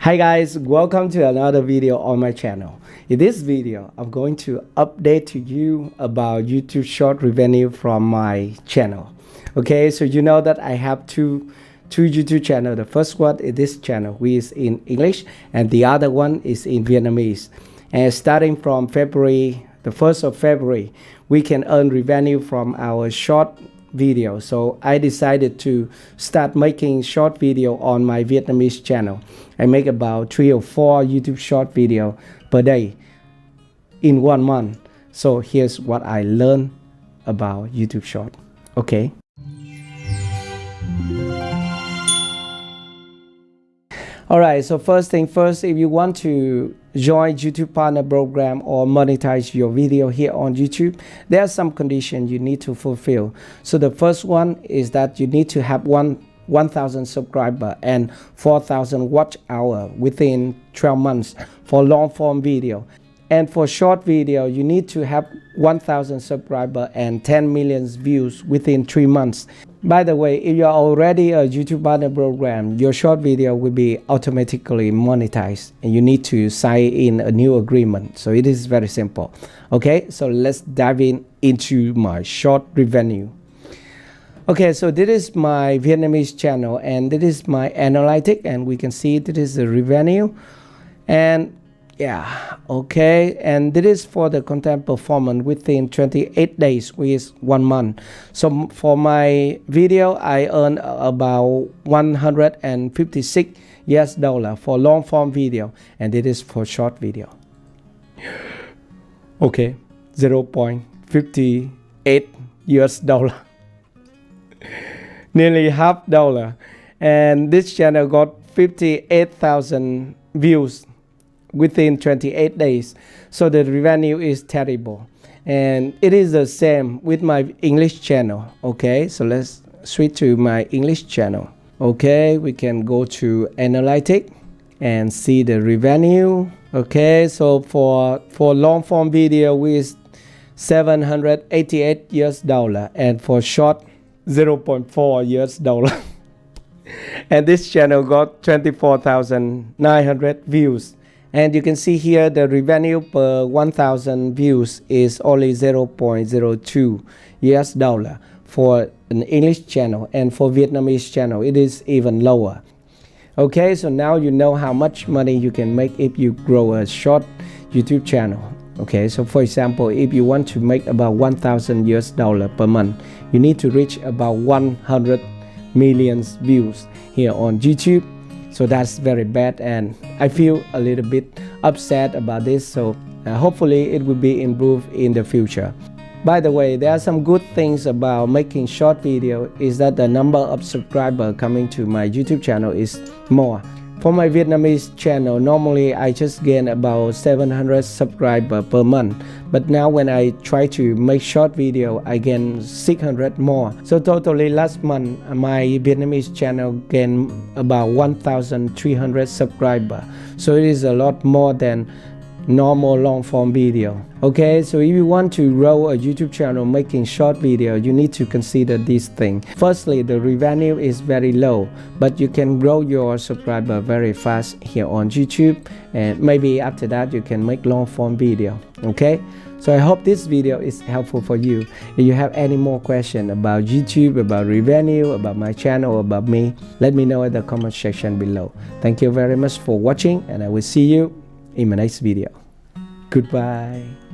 Hi guys, welcome to another video on my channel. In this video, I'm going to update to you about YouTube short revenue from my channel. Okay, so you know that I have two YouTube channels. The first one is this channel, which is in English, and the other one is in Vietnamese. And starting from February, the 1st of February, we can earn revenue from our short video. So I decided to start making short video on my Vietnamese channel. I make about 3 or 4 YouTube short video per day in 1 month. So here's what I learned about YouTube short. Okay. Alright, so first thing first, if you want to join YouTube partner program or monetize your video here on YouTube, there are some conditions you need to fulfill. So the first one is that you need to have 1,000 subscribers and 4,000 watch hours within 12 months for long form video. And for short video, you need to have 1,000 subscribers and 10 million views within 3 months. By the way, if you're already a YouTube partner program, your short video will be automatically monetized and you need to sign in a new agreement. So it is very simple. Okay, so let's dive into my short revenue. Okay, so this is my Vietnamese channel and this is my analytic, and we can see this is the revenue. And yeah, okay, and this is for the content performance within 28 days, which is 1 month. So for my video, I earn about $156 for long form video, and this is for short video. Okay, $0.58. Nearly $half. And this channel got 58,000 views within 28 days. So the revenue is terrible. And it is the same with my English channel. Okay, so let's switch to my English channel. Okay, we can go to analytic and see the revenue. Okay, so for long form video with $788, and for short $0.4. And this channel got 24,900 views. And you can see here the revenue per 1,000 views is only $0.02 for an English channel, and for Vietnamese channel it is even lower. Okay, so now you know how much money you can make if you grow a short YouTube channel. Okay, so for example, if you want to make about $1,000 per month, you need to reach about 100 million views here on YouTube. So that's very bad, and I feel a little bit upset about this. So hopefully it will be improved in the future. By the way, there are some good things about making short video is that the number of subscribers coming to my YouTube channel is more. For my Vietnamese channel, normally I just gain about 700 subscribers per month. But now when I try to make short video, I gain 600 more. So totally last month, my Vietnamese channel gained about 1,300 subscribers. So it is a lot more than normal long form video. Okay, so if you want to grow a YouTube channel making short video, you need to consider this thing. Firstly, the revenue is very low, but you can grow your subscriber very fast here on YouTube, and maybe after that you can make long form video. Okay, so I hope this video is helpful for you. If you have any more questions about YouTube, about revenue, about my channel, about me, let me know in the comment section below. Thank you very much for watching, and I will see you in my next video. Goodbye.